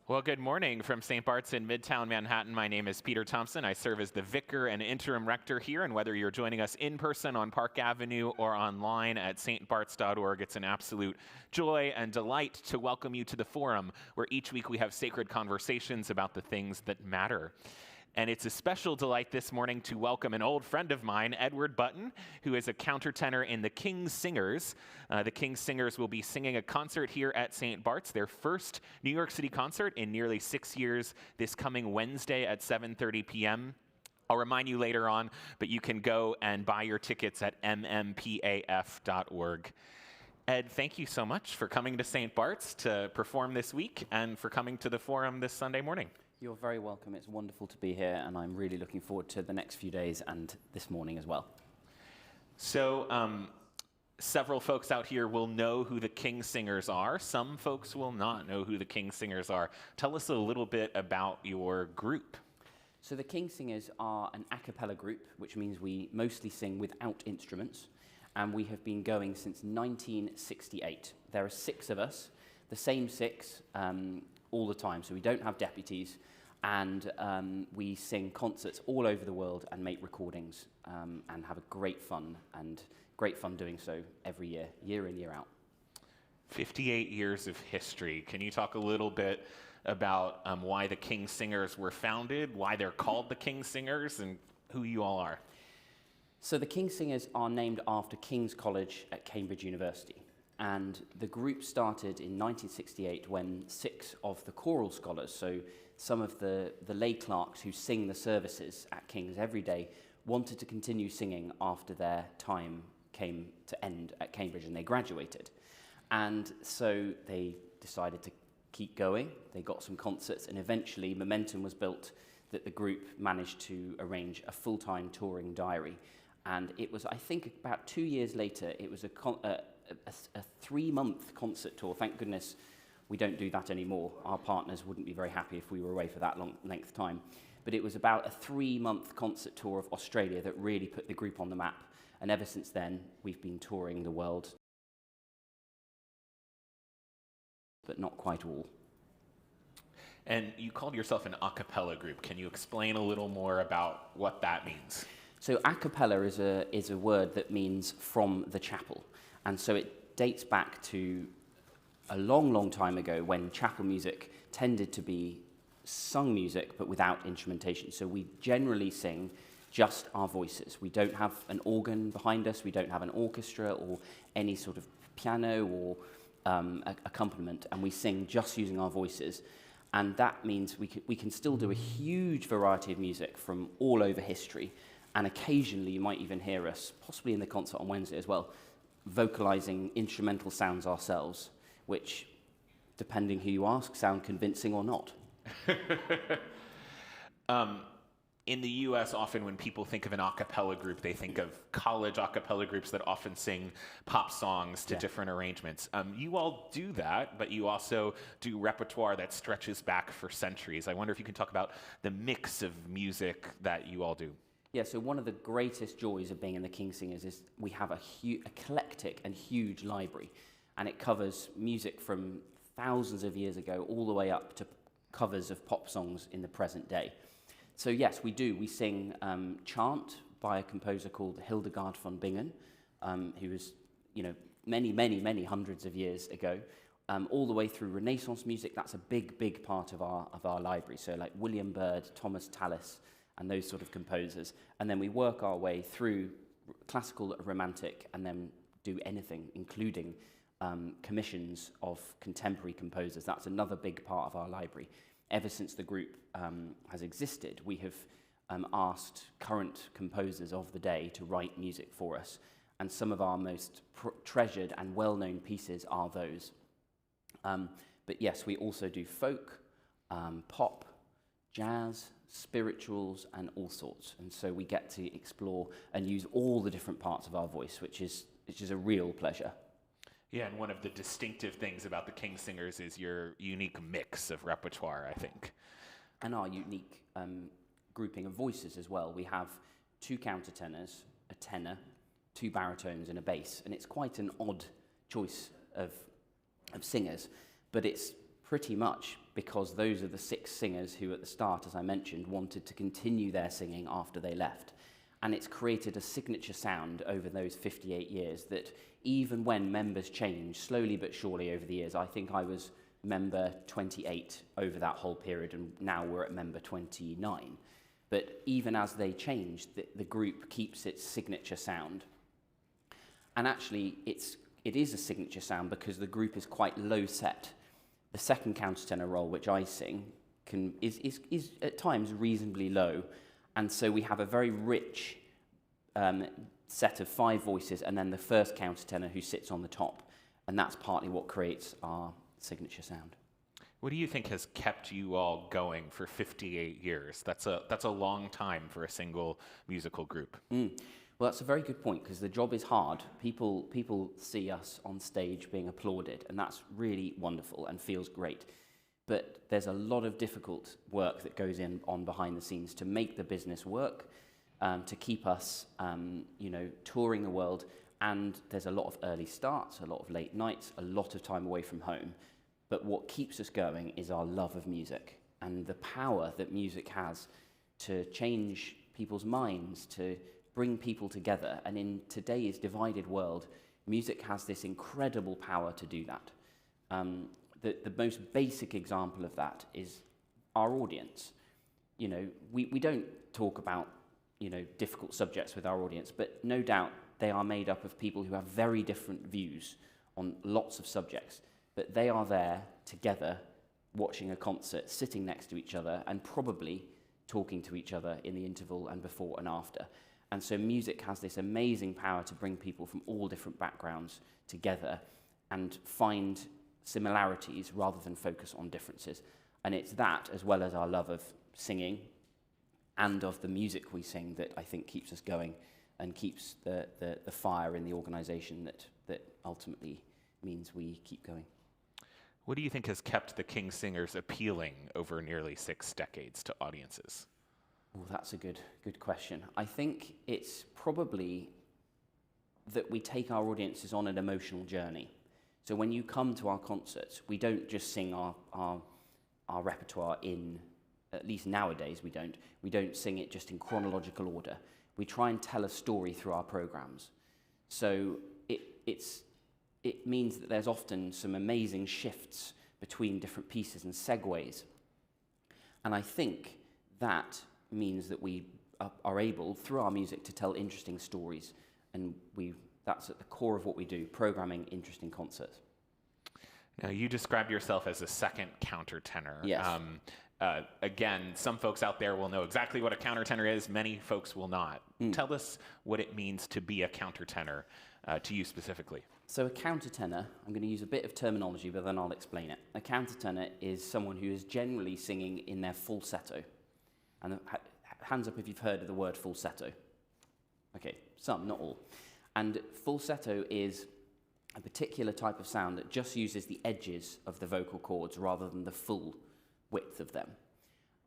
Well, good morning from St. Bart's in Midtown Manhattan. My name is Peter Thompson. I serve as the vicar and interim rector here, and whether you're joining us in person on Park Avenue or online at stbarts.org, it's an absolute joy and delight to welcome you to the forum, where each week we have sacred conversations about the things that matter. And it's a special delight this morning to welcome an old friend of mine, Edward Button, who is a countertenor in the King's Singers. The King's Singers will be singing a concert here at St. Bart's, their first New York City concert in nearly 6 years, this coming Wednesday at 7:30 p.m. I'll remind you later on, but you can go and buy your tickets at mmpaf.org. Ed, thank you so much for coming to St. Bart's to perform this week and for coming to the forum this Sunday morning. You're very welcome. It's wonderful to be here, and I'm really looking forward to the next few days and this morning as well. So, several folks out here will know who the King's Singers are. Some folks will not know who the King's Singers are. Tell us a little bit about your group. So the King's Singers are an a cappella group, which means we mostly sing without instruments, and we have been going since 1968. There are 6 of us, the same 6 all the time, so we don't have deputies, and we sing concerts all over the world and make recordings and have a great fun doing so every year, year in, year out. 58 years of history. Can you talk a little bit about why the King's Singers were founded, why they're called the King's Singers, and who you all are? So the King's Singers are named after King's College at Cambridge University. And the group started in 1968 when 6 of the choral scholars, so some of the lay clerks who sing the services at King's every day, wanted to continue singing after their time came to end at Cambridge and they graduated. And so they decided to keep going. They got some concerts, and eventually momentum was built that the group managed to arrange a full-time touring diary. And it was, I think, about 2 years later, it was a 3-month concert tour. Thank goodness we don't do that anymore. Our partners wouldn't be very happy if we were away for that long length of time. But it was about a 3-month concert tour of Australia that really put the group on the map. And ever since then, we've been touring the world, but not quite all. And you called yourself an a cappella group. Can you explain a little more about what that means? So a cappella is a word that means from the chapel. And so it dates back to a long, long time ago when chapel music tended to be sung music but without instrumentation. So we generally sing just our voices. We don't have an organ behind us. We don't have an orchestra or any sort of piano or accompaniment. And we sing just using our voices. And that means we can still do a huge variety of music from all over history. And occasionally you might even hear us, possibly in the concert on Wednesday as well, vocalizing instrumental sounds ourselves, which, depending who you ask, sound convincing or not. In the U.S., often when people think of an a cappella group, they think of college a cappella groups that often sing pop songs to different arrangements. You all do that, but you also do repertoire that stretches back for centuries. I wonder if you can talk about the mix of music that you all do. Yeah, so one of the greatest joys of being in the King's Singers is we have a eclectic and huge library, and it covers music from thousands of years ago all the way up to covers of pop songs in the present day. So yes, we do. We sing chant by a composer called Hildegard von Bingen, who was, many, many, many hundreds of years ago, all the way through Renaissance music. That's a big, big part of our library. So like William Byrd, Thomas Tallis, and those sort of composers. And then we work our way through classical, romantic, and then do anything, including commissions of contemporary composers. That's another big part of our library. Ever since the group has existed, we have asked current composers of the day to write music for us. And some of our most treasured and well-known pieces are those. But yes, we also do folk, pop, jazz, spirituals, and all sorts. And so we get to explore and use all the different parts of our voice, which is a real pleasure. Yeah, and one of the distinctive things about the King's Singers is your unique mix of repertoire, I think. And our unique grouping of voices as well. We have 2 countertenors, a tenor, 2 baritones, and a bass. And it's quite an odd choice of singers, but it's pretty much because those are the 6 singers who at the start, as I mentioned, wanted to continue their singing after they left. And it's created a signature sound over those 58 years that even when members change, slowly but surely over the years, I think I was member 28 over that whole period, and now we're at member 29. But even as they change, the group keeps its signature sound. And actually, it is a signature sound because the group is quite low set. The second countertenor role, which I sing, is at times reasonably low. And so we have a very rich set of 5 voices, and then the first countertenor who sits on the top. And that's partly what creates our signature sound. What do you think has kept you all going for 58 years? That's a long time for a single musical group. Well, that's a very good point, because the job is hard. People see us on stage being applauded, and that's really wonderful and feels great. But there's a lot of difficult work that goes on behind the scenes to make the business work, to keep us, touring the world. And there's a lot of early starts, a lot of late nights, a lot of time away from home. But what keeps us going is our love of music and the power that music has to change people's minds, to bring people together. And in today's divided world, music has this incredible power to do that. The most basic example of that is our audience. We don't talk about, difficult subjects with our audience, but no doubt they are made up of people who have very different views on lots of subjects. But they are there together, watching a concert, sitting next to each other, and probably talking to each other in the interval and before and after. And so music has this amazing power to bring people from all different backgrounds together and find similarities rather than focus on differences. And it's that, as well as our love of singing and of the music we sing, that I think keeps us going and keeps the fire in the organisation that ultimately means we keep going. What do you think has kept the King Singers appealing over nearly 6 decades to audiences? Oh, that's a good question. I think it's probably that we take our audiences on an emotional journey. So when you come to our concerts, we don't just sing our repertoire in, at least nowadays we don't sing it just in chronological order. We try and tell a story through our programs. So it means that there's often some amazing shifts between different pieces and segues. And I think that means that we are able, through our music, to tell interesting stories. And that's at the core of what we do, programming interesting concerts. Now, you described yourself as a second countertenor. Yes. Again, some folks out there will know exactly what a countertenor is. Many folks will not. Tell us what it means to be a countertenor, to you specifically. So a countertenor, I'm going to use a bit of terminology, but then I'll explain it. A countertenor is someone who is generally singing in their falsetto. And hands up if you've heard of the word falsetto. Okay, some, not all. And falsetto is a particular type of sound that just uses the edges of the vocal cords rather than the full width of them.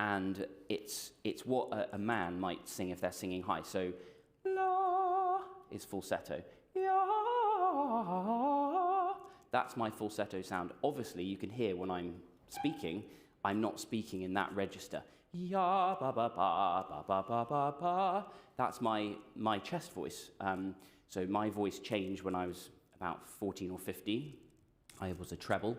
And it's what a man might sing if they're singing high. So, la is falsetto. Ya, that's my falsetto sound. Obviously, you can hear when I'm speaking, I'm not speaking in that register. Ya, ba, ba, ba, ba, ba, ba, ba, ba. That's my chest voice. So my voice changed when I was about 14 or 15. I was a treble,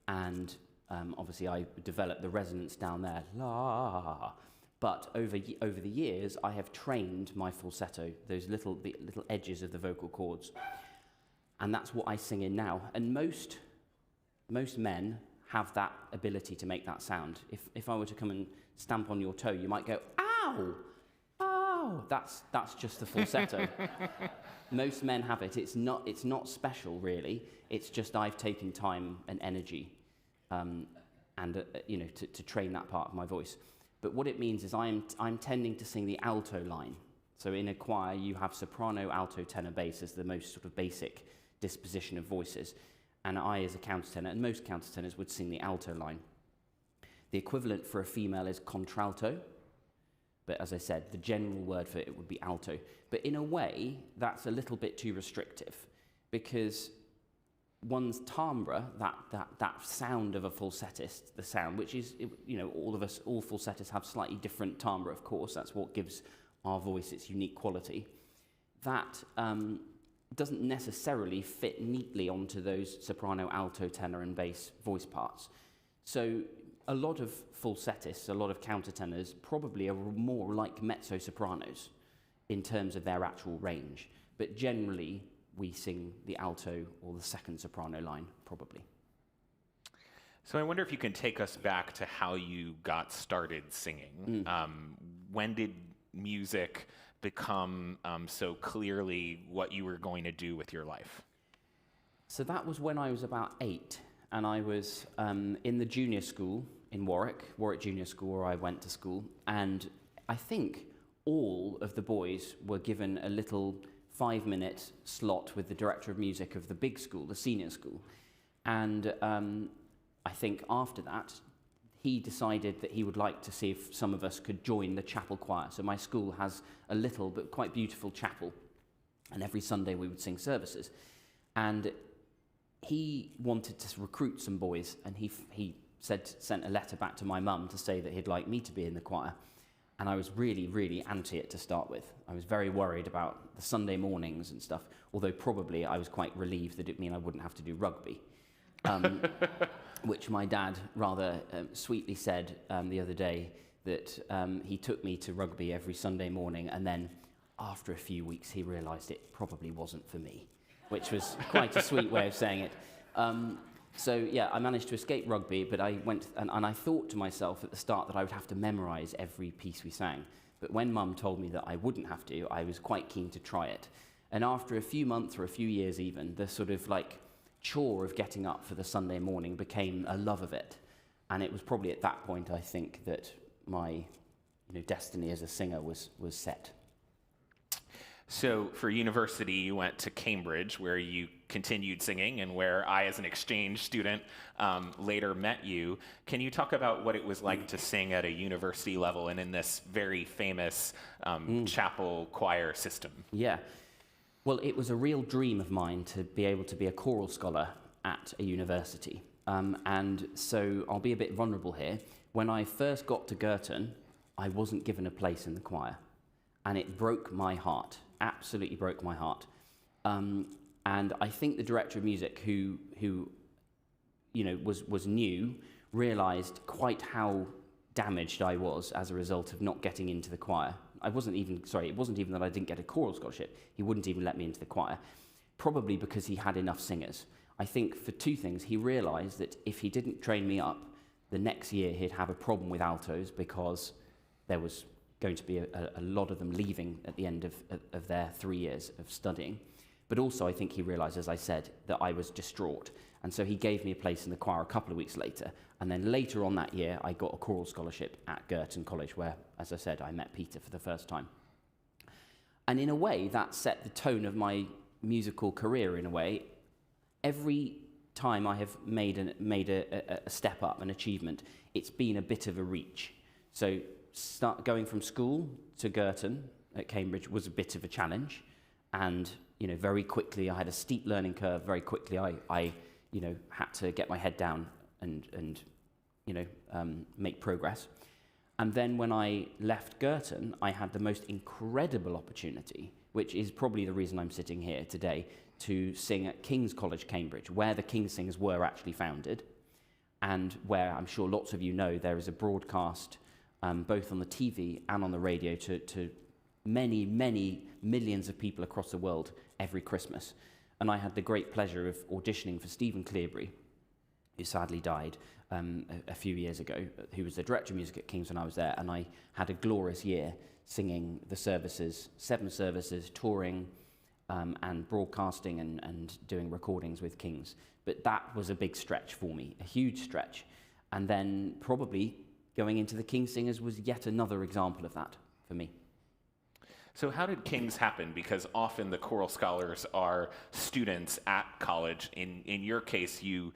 and obviously I developed the resonance down there, la. But over the years, I have trained my falsetto, those little edges of the vocal cords, and that's what I sing in now. And most men have that ability to make that sound. If I were to come and stamp on your toe, you might go, ow, ow. That's just the falsetto. Most men have it. It's not special, really. It's just I've taken time and energy, to train that part of my voice. But what it means is I'm tending to sing the alto line. So in a choir, you have soprano, alto, tenor, bass as the most sort of basic disposition of voices. And I, as a countertenor, and most countertenors would sing the alto line. The equivalent for a female is contralto. But as I said, the general word for it would be alto. But in a way, that's a little bit too restrictive, because one's timbre, that sound of a falsettist, the sound, which is, all falsettists have slightly different timbre, of course. That's what gives our voice its unique quality. That doesn't necessarily fit neatly onto those soprano, alto, tenor, and bass voice parts. So a lot of falsettists, a lot of countertenors, probably are more like mezzo-sopranos in terms of their actual range. But generally, we sing the alto or the second soprano line, probably. So I wonder if you can take us back to how you got started singing. When did music become so clearly what you were going to do with your life? So that was when I was about 8, and I was in the junior school in Warwick Junior School, where I went to school, and I think all of the boys were given a little 5-minute slot with the director of music of the big school, the senior school. And I think after that, he decided that he would like to see if some of us could join the chapel choir. So my school has a little but quite beautiful chapel, and every Sunday we would sing services. And he wanted to recruit some boys, and he sent a letter back to my mum to say that he'd like me to be in the choir. And I was really, really anti it to start with. I was very worried about the Sunday mornings and stuff, although probably I was quite relieved that it meant I wouldn't have to do rugby, which my dad rather sweetly said the other day, that he took me to rugby every Sunday morning, and then after a few weeks he realised it probably wasn't for me, which was quite a sweet way of saying it. So yeah, I managed to escape rugby, but I went, and I thought to myself at the start that I would have to memorise every piece we sang. But when Mum told me that I wouldn't have to, I was quite keen to try it. And after a few months or a few years even, the sort of like chore of getting up for the Sunday morning became a love of it. And it was probably at that point, I think, that my destiny as a singer was set. So for university, you went to Cambridge, where you continued singing and where I, as an exchange student, later met you. Can you talk about what it was like to sing at a university level and in this very famous chapel choir system? Yeah. Well, it was a real dream of mine to be able to be a choral scholar at a university. And so I'll be a bit vulnerable here. When I first got to Girton, I wasn't given a place in the choir. And it broke my heart, absolutely broke my heart. And I think the director of music, who was new, realised quite how damaged I was as a result of not getting into the choir. It wasn't even that I didn't get a choral scholarship. He wouldn't even let me into the choir, probably because he had enough singers. I think for two things. He realised that if he didn't train me up, the next year he'd have a problem with altos, because there was going to be a lot of them leaving at the end of their 3 years of studying. But also I think he realised, as I said, that I was distraught. And so he gave me a place in the choir a couple of weeks later. And then later on that year, I got a choral scholarship at Girton College, where, as I said, I met Peter for the first time. And in a way, that set the tone of my musical career, in a way. Every time I have made a step up, an achievement, it's been a bit of a reach. So going from school to Girton at Cambridge was a bit of a challenge, and very quickly I had a steep learning curve. Very quickly I had to get my head down and make progress. And then when I left Girton, I had the most incredible opportunity, which is probably the reason I'm sitting here today, to sing at King's College, Cambridge, where the King's Singers were actually founded, and where I'm sure lots of you know there is a broadcast both on the TV and on the radio to many, many millions of people across the world every Christmas. And I had the great pleasure of auditioning for Stephen Cleobury, who sadly died a few years ago, who was the director of music at King's when I was there. And I had a glorious year singing the services, 7 services, touring and broadcasting and doing recordings with King's. But that was a big stretch for me, a huge stretch. And then probably going into the King's Singers was yet another example of that for me. So how did King's happen? Because often the choral scholars are students at college. In your case, you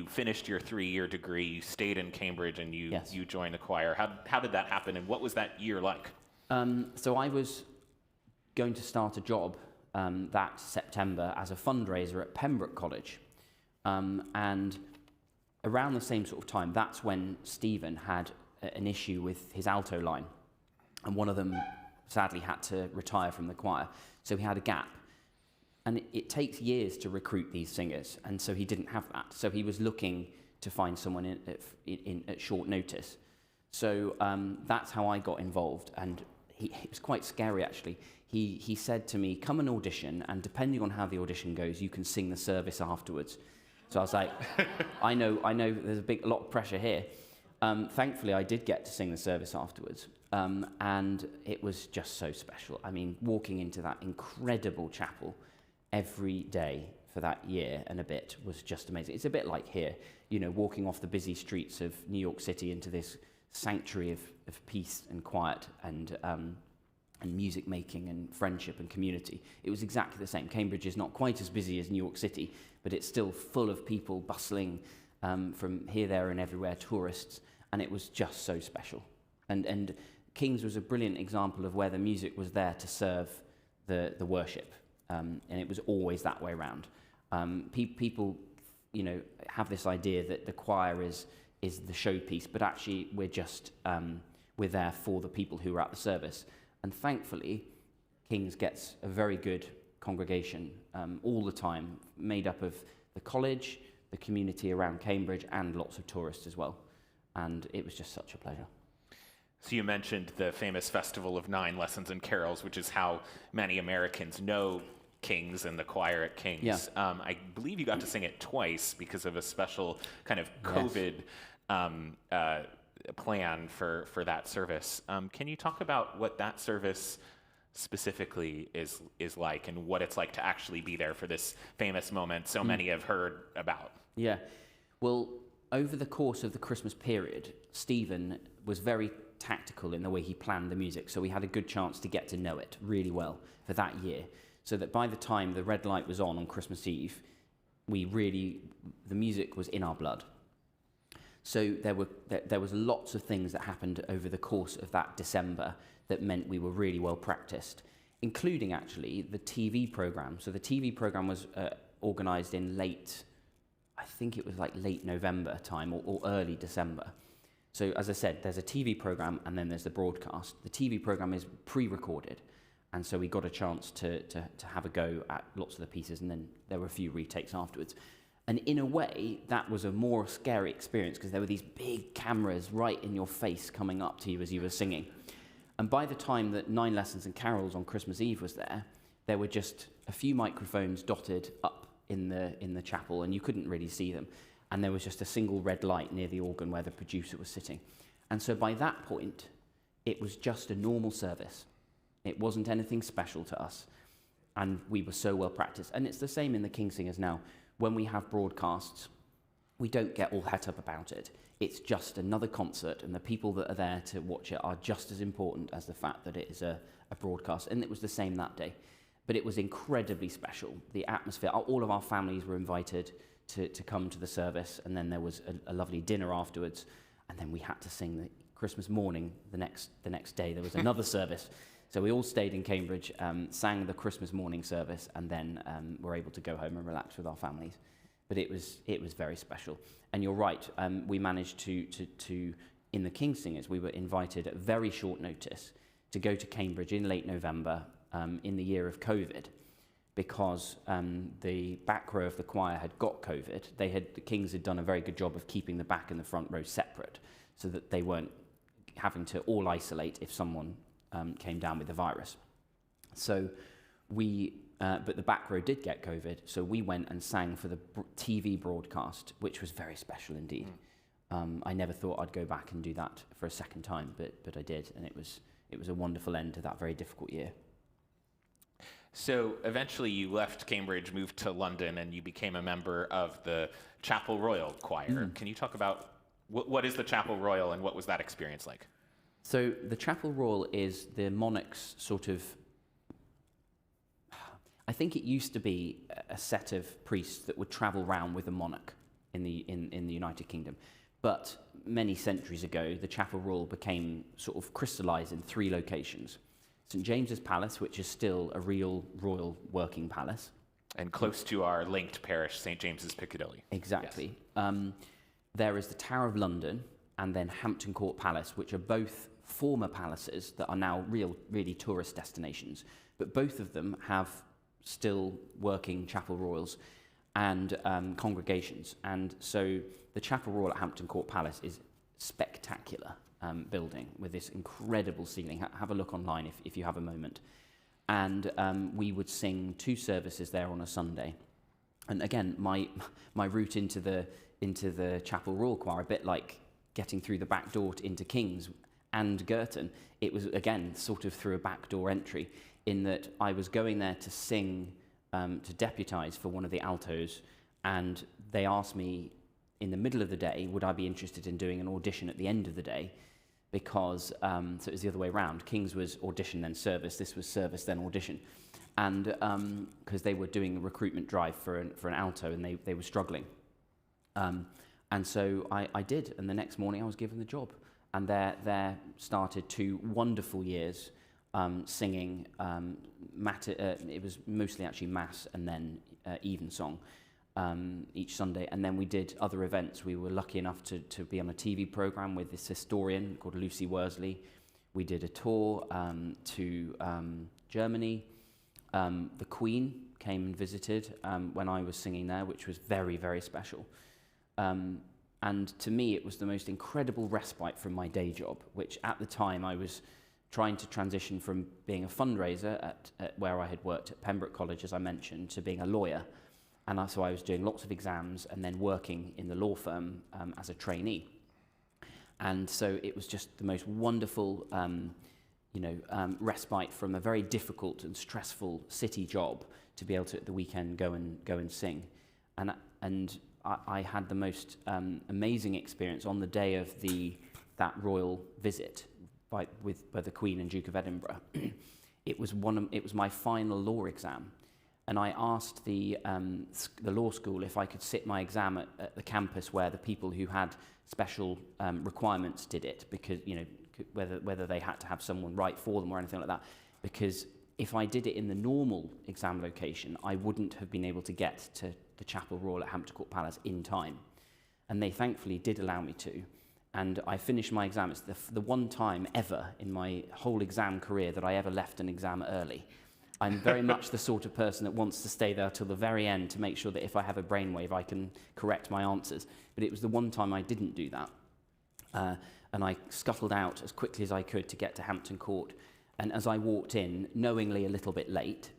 finished your 3-year degree, you stayed in Cambridge, and you joined the choir. How did that happen, and what was that year like? So I was going to start a job that September as a fundraiser at Pembroke College, And around the same sort of time, that's when Stephen had an issue with his alto line. And one of them sadly had to retire from the choir. So he had a gap. And it takes years to recruit these singers. And so he didn't have that. So he was looking to find someone at short notice. So that's how I got involved. And it was quite scary, actually. He said to me, come and audition, and depending on how the audition goes, you can sing the service afterwards. So I was like, I know, there's a lot of pressure here. Thankfully, I did get to sing the service afterwards. And it was just so special. I mean, walking into that incredible chapel every day for that year and a bit was just amazing. It's a bit like here, walking off the busy streets of New York City into this sanctuary of peace and quiet and music making and friendship and community. It was exactly the same. Cambridge is not quite as busy as New York City, but it's still full of people bustling from here, there, and everywhere, tourists, and it was just so special. And King's was a brilliant example of where the music was there to serve the worship, and it was always that way around. People, have this idea that the choir is the showpiece, but actually we're there for the people who are at the service. And thankfully, King's gets a very good congregation all the time, made up of the college, the community around Cambridge, and lots of tourists as well. And it was just such a pleasure. So you mentioned the famous Festival of 9 Lessons and Carols, which is how many Americans know King's and the choir at King's. Yeah. I believe you got to sing it twice because of a special kind of COVID plan for that service. Can you talk about what that service specifically is like, and what it's like to actually be there for this famous moment so many have heard about? Yeah. Well, over the course of the Christmas period, Stephen was very tactical in the way he planned the music, so we had a good chance to get to know it really well for that year, so that by the time the red light was on Christmas Eve, the music was in our blood. So there was lots of things that happened over the course of that December that meant we were really well practiced, including actually the TV program. So the TV program was organised in late November time or early December. So as I said, there's a TV program and then there's the broadcast. The TV program is pre-recorded, and so we got a chance to have a go at lots of the pieces, and then there were a few retakes afterwards. And in a way, that was a more scary experience because there were these big cameras right in your face coming up to you as you were singing. And by the time that 9 Lessons and Carols on Christmas Eve was there were just a few microphones dotted up in the chapel, and you couldn't really see them. And there was just a single red light near the organ where the producer was sitting. And so by that point, it was just a normal service. It wasn't anything special to us. And we were so well practiced. And it's the same in the King Singers now. When we have broadcasts, we don't get all het up about it. It's just another concert, and the people that are there to watch it are just as important as the fact that it is a broadcast. And it was the same that day. But it was incredibly special. The atmosphere, all of our families were invited to come to the service, and then there was a lovely dinner afterwards, and then we had to sing the Christmas morning the next day. There was another service. So we all stayed in Cambridge, sang the Christmas morning service, and then were able to go home and relax with our families. But it was very special. And you're right, we managed to in the King Singers, we were invited at very short notice to go to Cambridge in late November in the year of COVID, because the back row of the choir had got COVID. The Kings had done a very good job of keeping the back and the front row separate, so that they weren't having to all isolate if someone came down with the virus. So but the back row did get COVID, so we went and sang for the TV broadcast, which was very special indeed. I never thought I'd go back and do that for a second time, but I did, and it was a wonderful end to that very difficult year. So eventually you left Cambridge, moved to London, and you became a member of the Chapel Royal Choir. Can you talk about what is the Chapel Royal, and what was that experience like? So the Chapel Royal is the monarch's sort of, I think it used to be a set of priests that would travel around with the monarch in the United Kingdom. But many centuries ago, the Chapel Royal became sort of crystallized in 3 locations. St James's Palace, which is still a real royal working palace. And close to our linked parish, St. James's Piccadilly. Exactly. Yes. There is the Tower of London and then Hampton Court Palace, which are both former palaces that are now really tourist destinations. But both of them have still working chapel royals and congregations. And so the Chapel Royal at Hampton Court Palace is spectacular building with this incredible ceiling. Have a look online if you have a moment. And we would sing 2 services there on a Sunday. And again, my route into the Chapel Royal Choir, a bit like getting through the back door into King's and Girton, it was again sort of through a back door entry, in that I was going there to sing, to deputise for one of the altos, and they asked me in the middle of the day, would I be interested in doing an audition at the end of the day? Because, so it was the other way around. King's was audition, then service. This was service, then audition. And because they were doing a recruitment drive for an alto, and they were struggling. And so I did, and the next morning I was given the job. And there started 2 wonderful years singing. It was mostly actually mass and then evensong each Sunday. And then we did other events. We were lucky enough to be on a TV programme with this historian called Lucy Worsley. We did a tour to Germany. The Queen came and visited when I was singing there, which was very, very special. And to me, it was the most incredible respite from my day job, which at the time I was trying to transition from being a fundraiser at where I had worked at Pembroke College, as I mentioned, to being a lawyer. And so I was doing lots of exams and then working in the law firm as a trainee. And so it was just the most wonderful respite from a very difficult and stressful city job to be able to at the weekend go and sing. And I had the most amazing experience on the day of that royal visit by the Queen and Duke of Edinburgh. It was my final law exam, and I asked the law school if I could sit my exam at the campus where the people who had special requirements did it, because whether they had to have someone write for them or anything like that. Because if I did it in the normal exam location, I wouldn't have been able to get to the Chapel Royal at Hampton Court Palace in time. And they thankfully did allow me to. And I finished my exam. It's the one time ever in my whole exam career that I ever left an exam early. I'm very much the sort of person that wants to stay there till the very end to make sure that if I have a brainwave, I can correct my answers. But it was the one time I didn't do that. And I scuttled out as quickly as I could to get to Hampton Court. And as I walked in, knowingly a little bit late,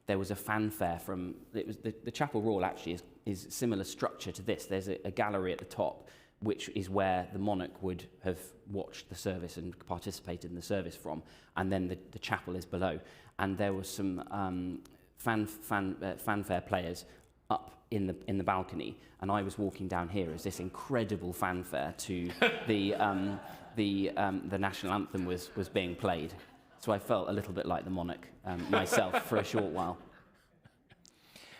there was a fanfare from... It was the Chapel Royal actually is similar structure to this. There's a gallery at the top, which is where the monarch would have watched the service and participated in the service from, and then the chapel is below. And there was some fanfare players up in the balcony, and I was walking down here as this incredible fanfare to the national anthem was being played. So I felt a little bit like the monarch myself for a short while.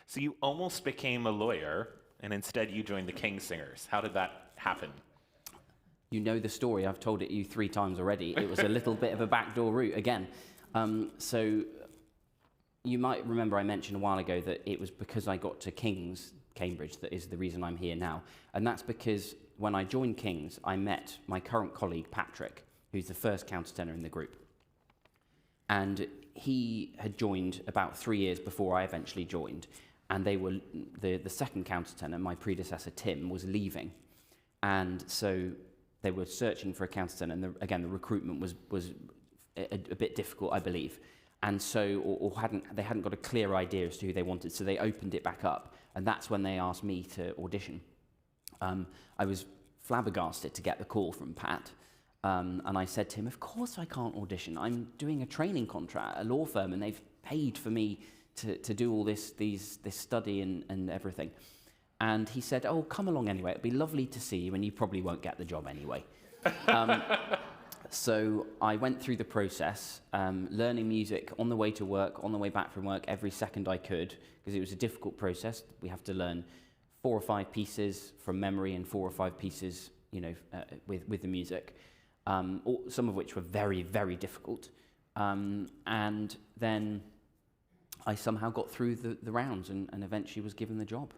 So you almost became a lawyer, and instead you joined the King's Singers. How did that happen? You know the story. I've told it you 3 times already. It was a little bit of a backdoor route again. So you might remember I mentioned a while ago that it was because I got to King's, Cambridge, that is the reason I'm here now. And that's because when I joined King's, I met my current colleague, Patrick, who's the first countertenor in the group. And he had joined about 3 years before I eventually joined. And they were the second countertenor, my predecessor, Tim, was leaving. And so they were searching for a countertenor. And again, the recruitment was a bit difficult, I believe. And so, they hadn't got a clear idea as to who they wanted, so they opened it back up, and that's when they asked me to audition. I was flabbergasted to get the call from Pat, and I said to him, of course I can't audition. I'm doing a training contract at a law firm, and they've paid for me to do all this study and everything. And he said, oh, come along anyway. It'd be lovely to see you, and you probably won't get the job anyway. So I went through the process, learning music on the way to work, on the way back from work, every second I could, because it was a difficult process. We have to learn 4 or 5 pieces from memory and 4 or 5 pieces, with the music, some of which were very, very difficult. And then I somehow got through the rounds and eventually was given the job.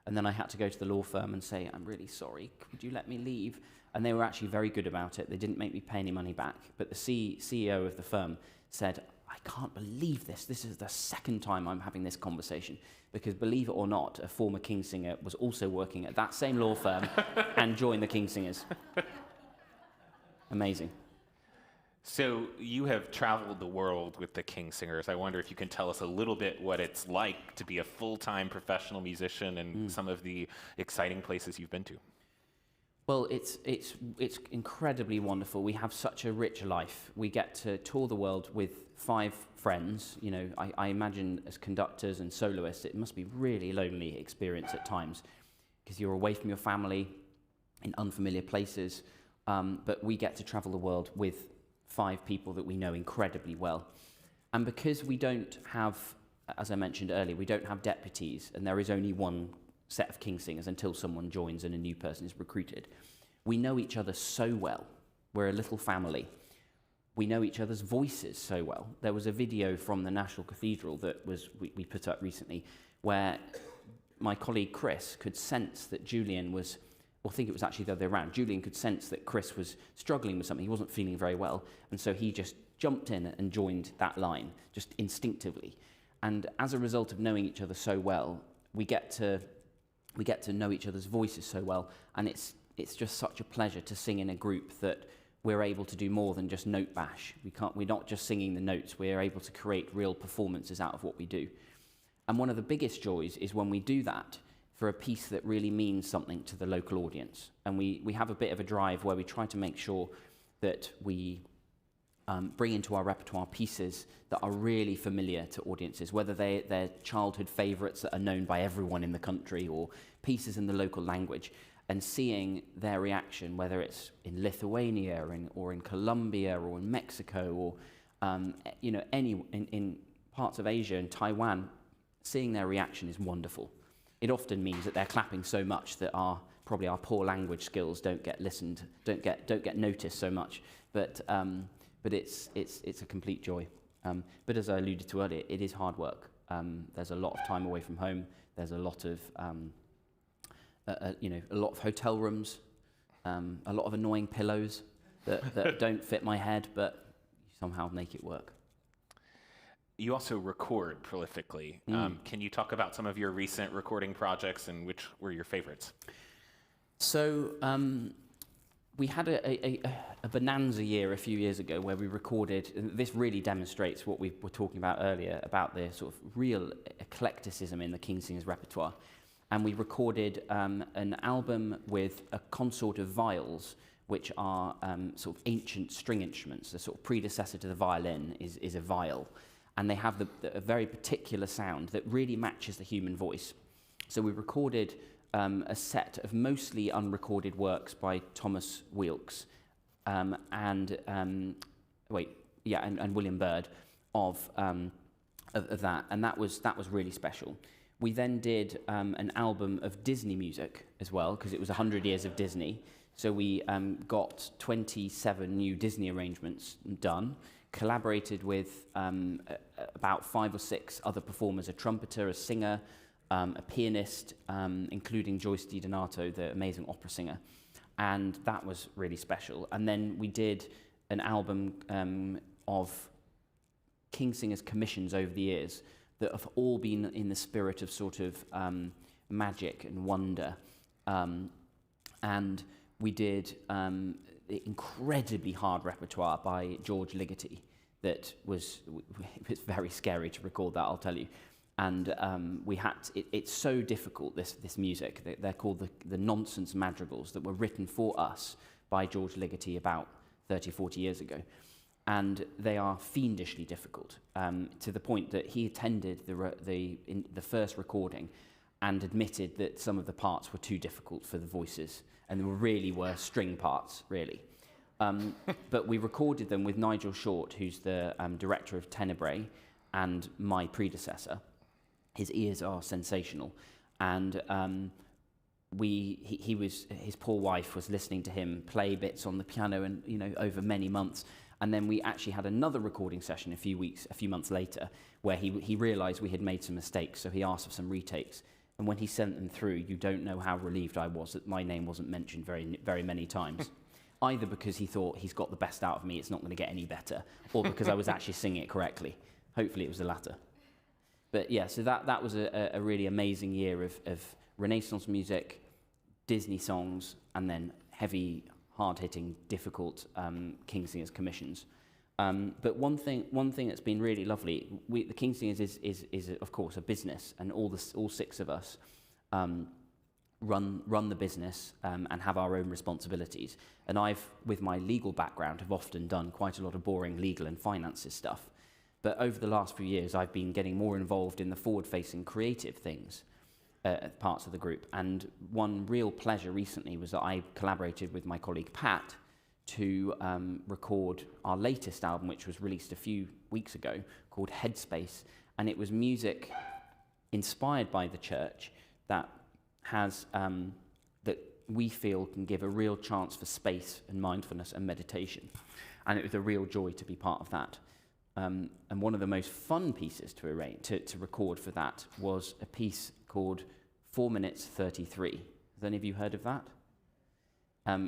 And then I had to go to the law firm and say, I'm really sorry, could you let me leave? And they were actually very good about it. They didn't make me pay any money back. But the CEO of the firm said, I can't believe this. This is the second time I'm having this conversation. Because believe it or not, a former Kingsinger was also working at that same law firm and joined the Kingsingers. Amazing. So you have traveled the world with the Kingsingers. I wonder if you can tell us a little bit what it's like to be a full-time professional musician and some of the exciting places you've been to. Well, it's incredibly wonderful. We have such a rich life. We get to tour the world with 5 friends. You know, I imagine as conductors and soloists, it must be really lonely experience at times because you're away from your family in unfamiliar places. But we get to travel the world with 5 people that we know incredibly well. And because we don't have, as I mentioned earlier, we don't have deputies, and there is only one set of Kingsingers until someone joins and a new person is recruited, we know each other so well. We're a little family. We know each other's voices so well. There was a video from the National Cathedral that we put up recently where my colleague Chris could sense that Julian was, well, I think it was actually the other way around. Julian could sense that Chris was struggling with something. He wasn't feeling very well. And so he just jumped in and joined that line, just instinctively. And as a result of knowing each other so well, we get to know each other's voices so well. And it's just such a pleasure to sing in a group that we're able to do more than just note bash. We're not just singing the notes. We're able to create real performances out of what we do. And one of the biggest joys is when we do that for a piece that really means something to the local audience. And we have a bit of a drive where we try to make sure that we bring into our repertoire pieces that are really familiar to audiences, whether they're childhood favourites that are known by everyone in the country or pieces in the local language, and seeing their reaction, whether it's in Lithuania or in Colombia or in Mexico or in parts of Asia and Taiwan, seeing their reaction is wonderful. It often means that they're clapping so much that probably our poor language skills don't get listened, don't get noticed so much. But it's a complete joy. But as I alluded to earlier, it is hard work. There's a lot of time away from home. There's a lot of a lot of hotel rooms, a lot of annoying pillows that don't fit my head, but somehow make it work. You also record prolifically. Can you talk about some of your recent recording projects and which were your favorites? So we had a bonanza year a few years ago where we recorded, and this really demonstrates what we were talking about earlier about the sort of real eclecticism in the Kingsingers repertoire. And we recorded an album with a consort of viols, which are sort of ancient string instruments. The sort of predecessor to the violin is a viol. And they have a very particular sound that really matches the human voice. So we recorded a set of mostly unrecorded works by Thomas Weelkes and William Byrd of that, and that was really special. We then did an album of Disney music as well, because it was 100 years of Disney. So we got 27 new Disney arrangements done, collaborated with about 5 or 6 other performers, a trumpeter, a singer, a pianist, including Joyce DiDonato, the amazing opera singer. And that was really special. And then we did an album of Kingsingers commissions over the years that have all been in the spirit of sort of magic and wonder. And we did incredibly hard repertoire by George Ligeti that was very scary to record that, I'll tell you. And it's so difficult, this music. They're called the nonsense madrigals that were written for us by George Ligeti about 30, 40 years ago. And they are fiendishly difficult, to the point that he attended the first recording and admitted that some of the parts were too difficult for the voices, and they really were string parts, really. But we recorded them with Nigel Short, who's the director of Tenebrae and my predecessor. His ears are sensational, and his poor wife was listening to him play bits on the piano, and over many months. And then we actually had another recording session a few months later, where he realised we had made some mistakes, so he asked for some retakes. And when he sent them through, you don't know how relieved I was that my name wasn't mentioned very, very many times. Either because he thought he's got the best out of me, it's not going to get any better, or because I was actually singing it correctly. Hopefully it was the latter. But yeah, so that was a really amazing year of Renaissance music, Disney songs, and then heavy, hard-hitting, difficult King Singers commissions. But one thing that's been really lovely, the King Singers is of course a business, and all six of us run the business and have our own responsibilities. And I've, with my legal background, have often done quite a lot of boring legal and finances stuff. But over the last few years, I've been getting more involved in the forward-facing creative things, parts of the group. And one real pleasure recently was that I collaborated with my colleague Pat to record our latest album, which was released a few weeks ago, called Headspace. And it was music inspired by the church that has that we feel can give a real chance for space and mindfulness and meditation. And it was a real joy to be part of that. And one of the most fun pieces to record for that was a piece called 4 minutes 33. Has any of you heard of that?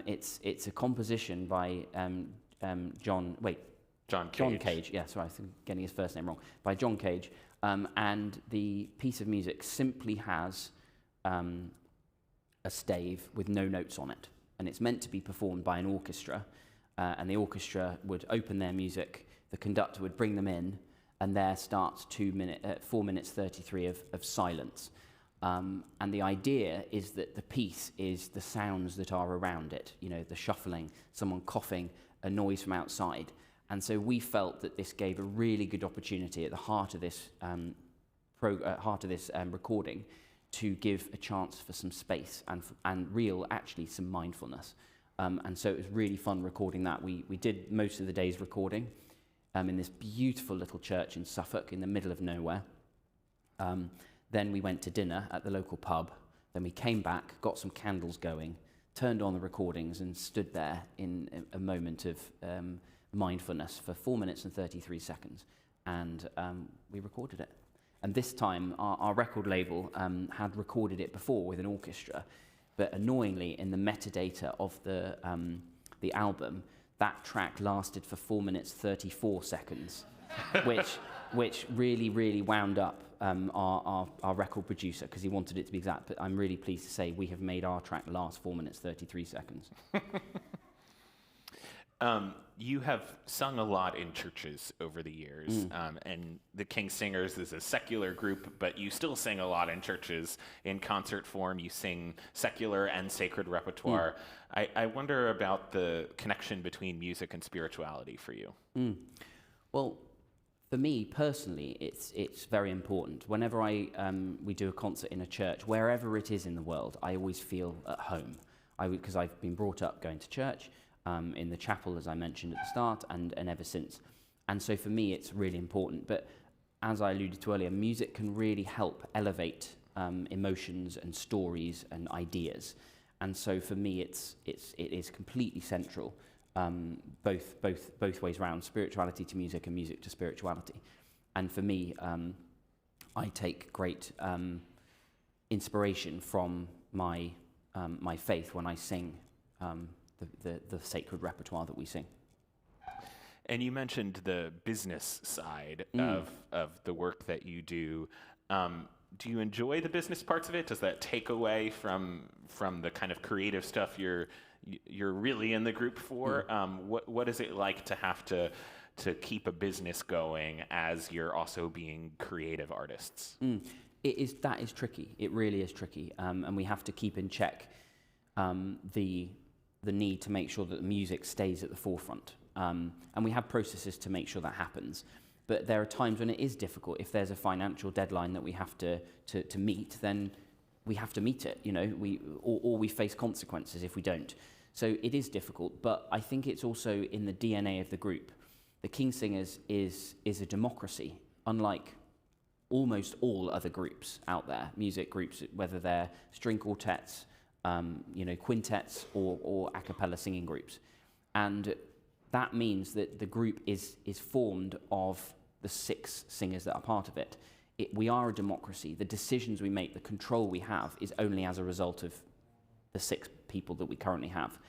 It's a composition by John Cage. Yeah, sorry, I'm getting his first name wrong. By John Cage. And the piece of music simply has a stave with no notes on it. And it's meant to be performed by an orchestra. And the orchestra would open their music, the conductor would bring them in, and there starts 4 minutes 33 of silence. And the idea is that the piece is the sounds that are around it, you know, the shuffling, someone coughing, a noise from outside. And so we felt that this gave a really good opportunity at the heart of this recording to give a chance for some space and actually some mindfulness. And so it was really fun recording that. We did most of the day's recording in this beautiful little church in Suffolk in the middle of nowhere. Then we went to dinner at the local pub. Then we came back, got some candles going, turned on the recordings and stood there in a moment of mindfulness for 4 minutes and 33 seconds. And we recorded it. And this time, our record label had recorded it before with an orchestra. But annoyingly, in the metadata of the album, that track lasted for 4 minutes 34 seconds, which really, really wound up our record producer because he wanted it to be exact. But I'm really pleased to say we have made our track last 4 minutes 33 seconds. You have sung a lot in churches over the years, and the King Singers is a secular group, but you still sing a lot in churches in concert form. You sing secular and sacred repertoire. I wonder about the connection between music and spirituality for you. Well, for me personally, it's very important. Whenever we do a concert in a church, wherever it is in the world, I always feel at home. Because I've been brought up going to church. In the chapel, as I mentioned at the start, and ever since. And so for me, it's really important. But as I alluded to earlier, music can really help elevate emotions and stories and ideas. And so for me, it is completely central, both ways around, spirituality to music and music to spirituality. And for me, I take great inspiration from my faith when I sing the sacred repertoire that we sing. And you mentioned the business side of the work that you do. Do you enjoy the business parts of it? Does that take away from the kind of creative stuff you're really in the group for? What is it like to have to keep a business going as you're also being creative artists? That is tricky. It really is tricky, and we have to keep in check the need to make sure that the music stays at the forefront. And we have processes to make sure that happens. But there are times when it is difficult. If there's a financial deadline that we have to meet, then we have to meet it, you know, or we face consequences if we don't. So it is difficult, but I think it's also in the DNA of the group. The King Singers is a democracy, unlike almost all other groups out there, music groups, whether they're string quartets, quintets or a cappella singing groups. And that means that the group is formed of the 6 singers that are part of it. We are a democracy. The decisions we make, the control we have, is only as a result of the 6 people that we currently have.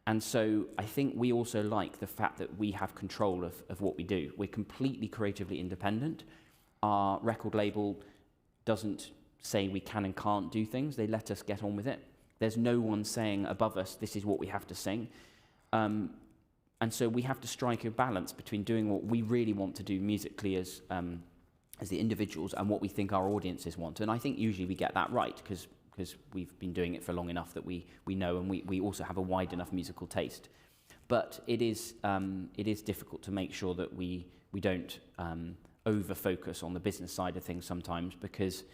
And so I think we also like the fact that we have control of what we do. We're completely creatively independent. Our record label doesn't say we can and can't do things. They let us get on with it. There's no one saying above us, this is what we have to sing. And so we have to strike a balance between doing what we really want to do musically as the individuals and what we think our audiences want. And I think usually we get that right because we've been doing it for long enough that we know, and we also have a wide enough musical taste. But it is difficult to make sure that we don't over-focus on the business side of things sometimes because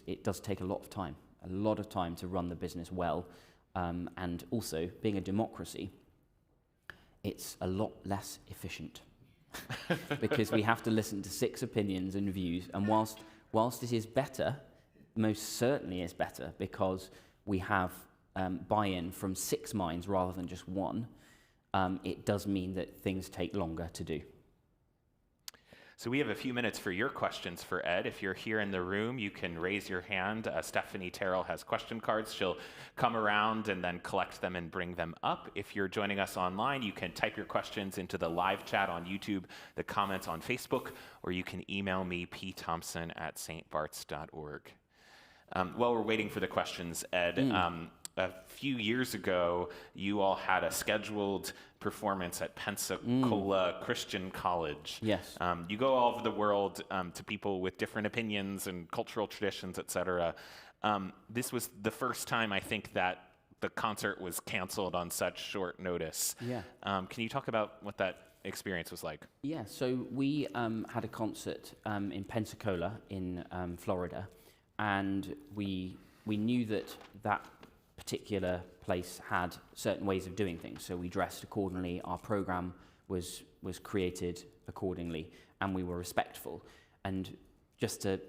it does take a lot of time to run the business well. And also, being a democracy, it's a lot less efficient because we have to listen to 6 opinions and views. And whilst it is better, most certainly is better because we have buy-in from 6 minds rather than just 1, it does mean that things take longer to do. So we have a few minutes for your questions for Ed. If you're here in the room, you can raise your hand. Stephanie Terrell has question cards. She'll come around and then collect them and bring them up. If you're joining us online, you can type your questions into the live chat on YouTube, the comments on Facebook, or you can email me, pthompson@stbarts.org. While we're waiting for the questions, Ed, a few years ago, you all had a scheduled performance at Pensacola Christian College. Yes. You go all over the world to people with different opinions and cultural traditions, etc. This was the first time, I think, that the concert was canceled on such short notice. Yeah. Can you talk about what that experience was like? Yeah, so we had a concert in Pensacola in Florida, and we knew that particular place had certain ways of doing things, so we dressed accordingly, our program was created accordingly, and we were respectful. And just to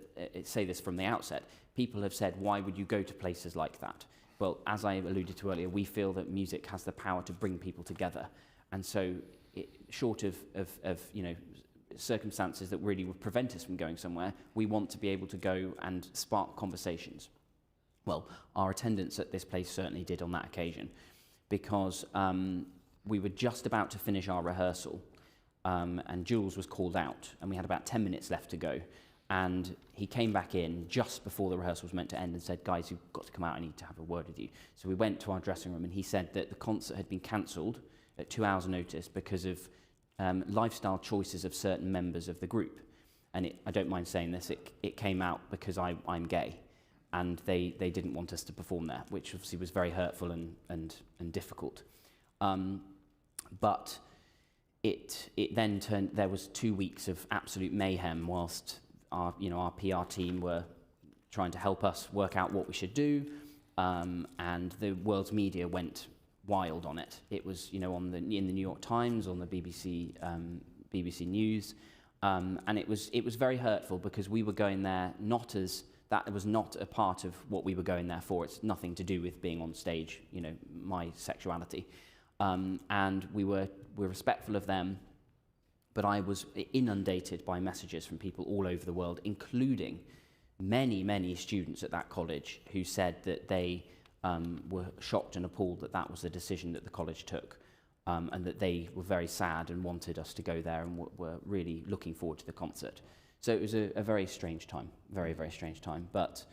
say this from the outset, people have said, why would you go to places like that? Well, as I alluded to earlier, we feel that music has the power to bring people together, and so short of circumstances that really would prevent us from going somewhere, we want to be able to go and spark conversations. Well, our attendance at this place certainly did on that occasion, because we were just about to finish our rehearsal, and Jules was called out, and we had about 10 minutes left to go. And he came back in just before the rehearsal was meant to end and said, guys, you've got to come out, I need to have a word with you. So we went to our dressing room, and he said that the concert had been cancelled at 2 hours' notice because of lifestyle choices of certain members of the group. And I don't mind saying this, it came out because I'm gay. And they didn't want us to perform there, which obviously was very hurtful and difficult. But it then turned, there was 2 weeks of absolute mayhem whilst our PR team were trying to help us work out what we should do, and the world's media went wild on it. It was in the New York Times, on the BBC News, and it was very hurtful because we were going there that was not a part of what we were going there for. It's nothing to do with being on stage, my sexuality. And we're respectful of them, but I was inundated by messages from people all over the world, including many, many students at that college who said that they were shocked and appalled that was the decision that the college took, and that they were very sad and wanted us to go there and were really looking forward to the concert. So it was a very strange time, very, very strange time, but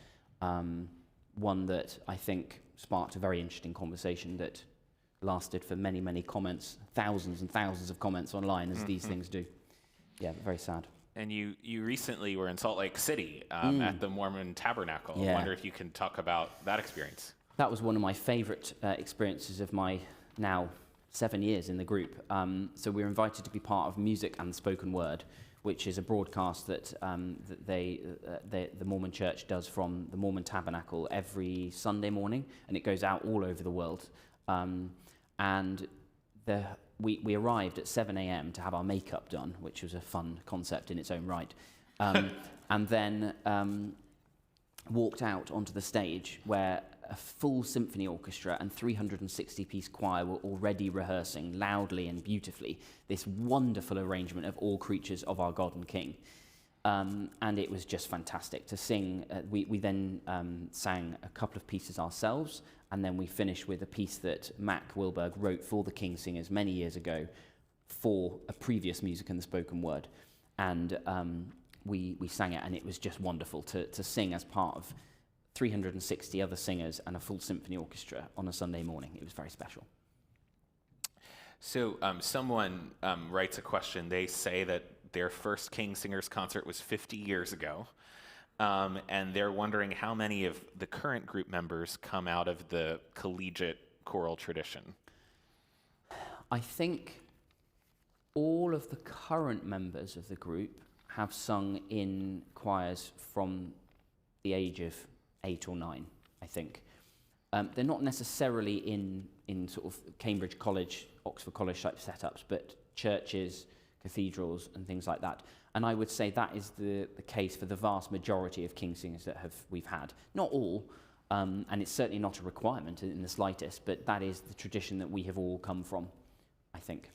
one that I think sparked a very interesting conversation that lasted for many, many comments, thousands and thousands of comments online, as these things do. Yeah, very sad. And you recently were in Salt Lake City at the Mormon Tabernacle. Yeah. I wonder if you can talk about that experience. That was one of my favorite experiences of my now 7 years in the group. So we were invited to be part of Music and Spoken Word, which is a broadcast that the Mormon Church does from the Mormon Tabernacle every Sunday morning, and it goes out all over the world. And we arrived at 7 a.m. to have our makeup done, which was a fun concept in its own right, and then walked out onto the stage where a full symphony orchestra and 360-piece choir were already rehearsing loudly and beautifully this wonderful arrangement of All Creatures of Our God and King. And it was just fantastic to sing. We then sang a couple of pieces ourselves, and then we finished with a piece that Mac Wilberg wrote for the King Singers many years ago for a previous music and the spoken word. And we sang it, and it was just wonderful to sing as part of 360 other singers and a full symphony orchestra on a Sunday morning. It was very special. So someone writes a question. They say that their first King Singers concert was 50 years ago, and they're wondering how many of the current group members come out of the collegiate choral tradition. I think all of the current members of the group have sung in choirs from the age of 8 or 9, I think. They're not necessarily in sort of Cambridge College, Oxford College type setups, but churches, cathedrals and things like that. And I would say that is the case for the vast majority of King Singers that we've had. Not all, and it's certainly not a requirement in the slightest, but that is the tradition that we have all come from, I think.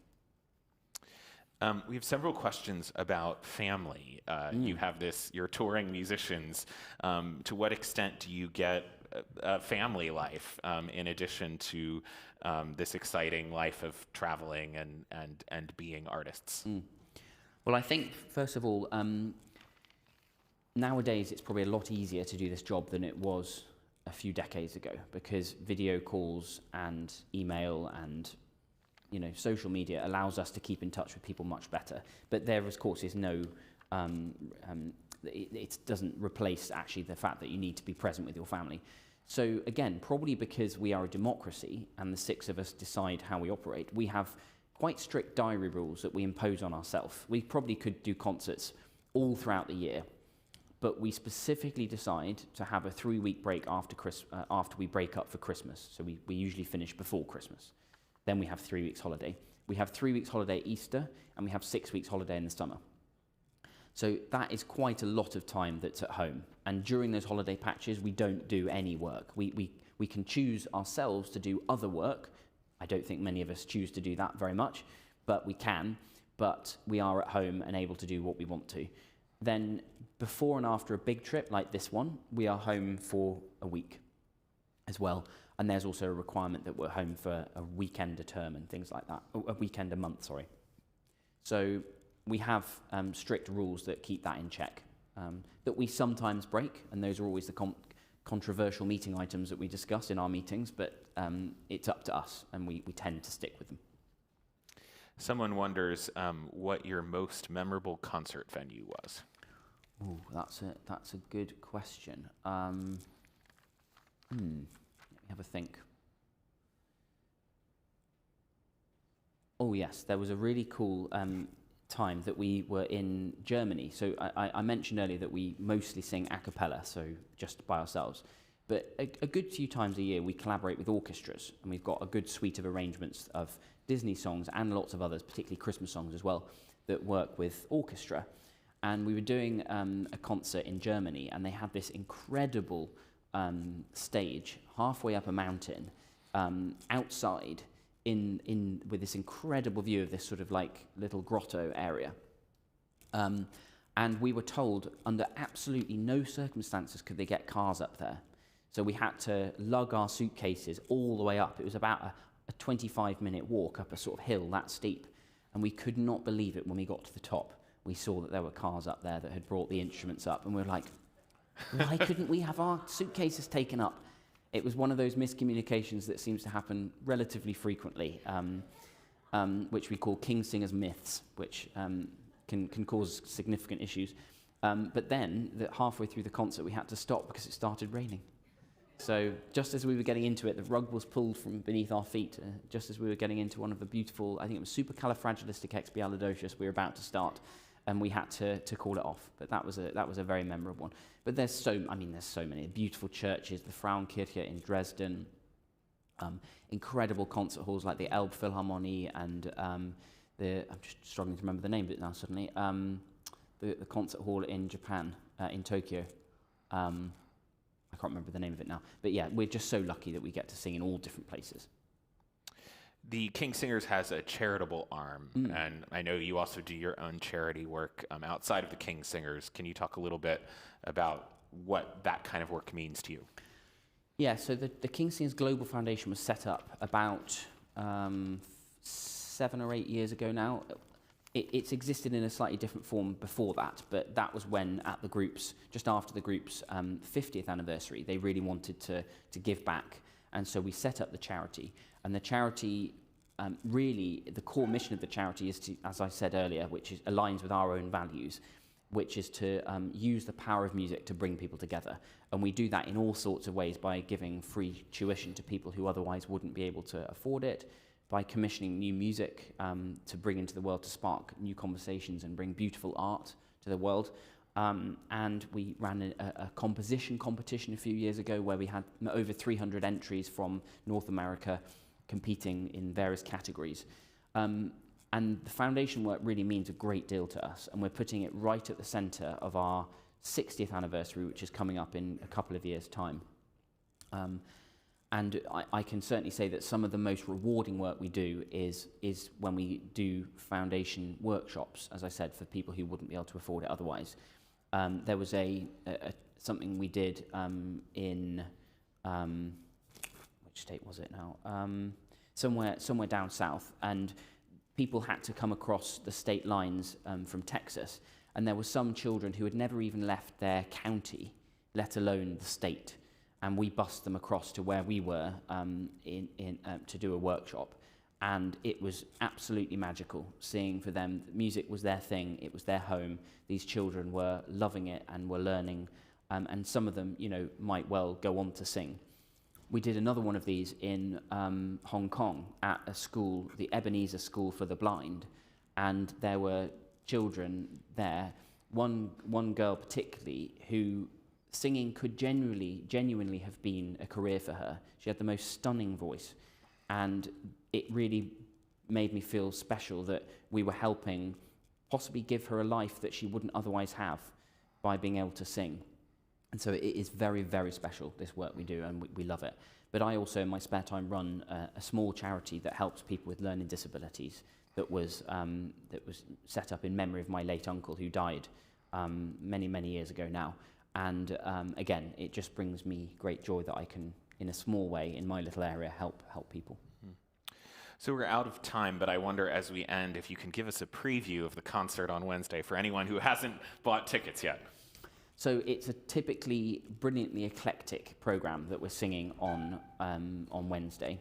We have several questions about family. You have you're touring musicians. To what extent do you get a family life in addition to this exciting life of traveling and being artists? Well, I think, first of all, nowadays it's probably a lot easier to do this job than it was a few decades ago, because video calls and email and social media allows us to keep in touch with people much better. But there, of course, is no, it doesn't replace actually the fact that you need to be present with your family. So again, probably because we are a democracy and the 6 of us decide how we operate, we have quite strict diary rules that we impose on ourselves. We probably could do concerts all throughout the year, but we specifically decide to have a 3-week break after we break up for Christmas. So we usually finish before Christmas. Then we have 3 weeks holiday. We have 3 weeks holiday Easter, and we have 6 weeks holiday in the summer. So that is quite a lot of time that's at home. And during those holiday patches, we don't do any work. We can choose ourselves to do other work. I don't think many of us choose to do that very much, but we can. But we are at home and able to do what we want to. Then before and after a big trip like this one, we are home for a week as well. And there's also a requirement that we're home for a weekend a term and things like that. A weekend a month, sorry. So we have strict rules that keep that in check, that we sometimes break, and those are always the controversial meeting items that we discuss in our meetings, but it's up to us, and we tend to stick with them. Someone wonders what your most memorable concert venue was. Oh, that's a good question. Let me have a think. Oh yes, there was a really cool time that we were in Germany. So I mentioned earlier that we mostly sing a cappella, so just by ourselves. But a good few times a year we collaborate with orchestras, and we've got a good suite of arrangements of Disney songs and lots of others, particularly Christmas songs as well, that work with orchestra. And we were doing a concert in Germany, and they had this incredible stage halfway up a mountain outside with this incredible view of this sort of like little grotto area. And we were told under absolutely no circumstances could they get cars up there. So we had to lug our suitcases all the way up. It was about a 25-minute walk up a sort of hill that steep. And we could not believe it when we got to the top. We saw that there were cars up there that had brought the instruments up. And we were like, why couldn't we have our suitcases taken up? It was one of those miscommunications that seems to happen relatively frequently, which we call King Singers myths, which can cause significant issues. But then, halfway through the concert, we had to stop because it started raining. So just as we were getting into it, the rug was pulled from beneath our feet. Just as we were getting into one of the beautiful, I think it was Supercalifragilisticexpialidocious, we were about to start, and we had to call it off. But that was a very memorable one. But there's so many beautiful churches, the Frauenkirche in Dresden, incredible concert halls like the Elbphilharmonie and I'm just struggling to remember the name of it now suddenly. The concert hall in Japan, in Tokyo. I can't remember the name of it now. But yeah, we're just so lucky that we get to sing in all different places. The King Singers has a charitable arm, and I know you also do your own charity work outside of the King Singers. Can you talk a little bit about what that kind of work means to you? Yeah, so the King Singers Global Foundation was set up about 7 or 8 years ago now. It's existed in a slightly different form before that, but that was when at the group's, just after the group's 50th anniversary, they really wanted to give back. And so we set up the charity. And the charity, really, the core mission of the charity is to, as I said earlier, which aligns with our own values, which is to use the power of music to bring people together. And we do that in all sorts of ways, by giving free tuition to people who otherwise wouldn't be able to afford it, by commissioning new music to bring into the world, to spark new conversations and bring beautiful art to the world. And we ran a composition competition a few years ago where we had over 300 entries from North America competing in various categories. And the foundation work really means a great deal to us, and we're putting it right at the centre of our 60th anniversary, which is coming up in a couple of years' time. And I can certainly say that some of the most rewarding work we do is when we do foundation workshops, as I said, for people who wouldn't be able to afford it otherwise. There was something we did in, which state was it now? Somewhere down south, and people had to come across the state lines from Texas, and there were some children who had never even left their county, let alone the state. And we bussed them across to where we were to do a workshop. And it was absolutely magical seeing for them that music was their thing, it was their home. These children were loving it and were learning, and some of them, might well go on to sing. We did another one of these in Hong Kong at a school, the Ebenezer School for the Blind, and there were children there, one girl particularly, who singing could genuinely have been a career for her. She had the most stunning voice, and it really made me feel special that we were helping possibly give her a life that she wouldn't otherwise have by being able to sing. And so it is very, very special, this work we do, and we love it. But I also, in my spare time, run a small charity that helps people with learning disabilities that was set up in memory of my late uncle, who died many, many years ago now. And again, it just brings me great joy that I can, in a small way, in my little area, help people. So we're out of time, but I wonder, as we end, if you can give us a preview of the concert on Wednesday for anyone who hasn't bought tickets yet. So it's a typically brilliantly eclectic program that we're singing on Wednesday.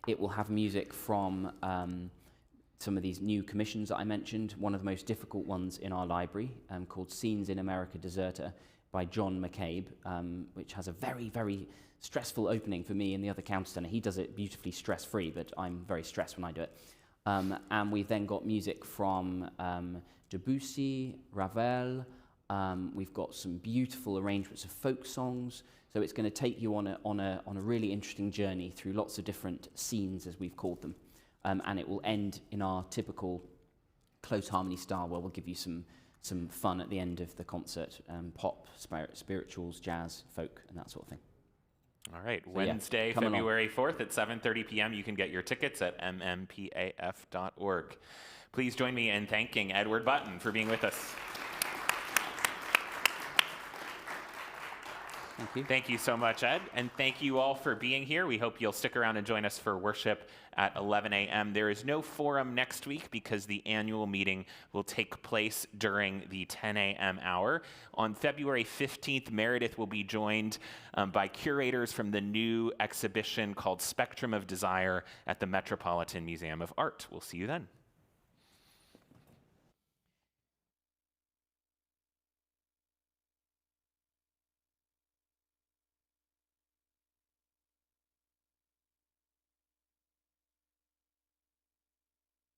It will have music from some of these new commissions that I mentioned. One of the most difficult ones in our library, called Scenes in America Deserta by John McCabe, which has a very, very stressful opening for me and the other countertenor. He does it beautifully stress-free, but I'm very stressed when I do it. And we've then got music from Debussy, Ravel. We've got some beautiful arrangements of folk songs. So it's going to take you on a really interesting journey through lots of different scenes, as we've called them. And it will end in our typical close harmony style, where we'll give you some fun at the end of the concert, pop, spirituals, jazz, folk, and that sort of thing. All right, So Wednesday, yeah, February 4th at 7:30 p.m. You can get your tickets at mmpaf.org. Please join me in thanking Edward Button for being with us. Thank you. Thank you so much, Ed, and thank you all for being here. We hope you'll stick around and join us for worship at 11 a.m. There is no forum next week because the annual meeting will take place during the 10 a.m. hour. On February 15th, Meredith will be joined by curators from the new exhibition called Spectrum of Desire at the Metropolitan Museum of Art. We'll see you then.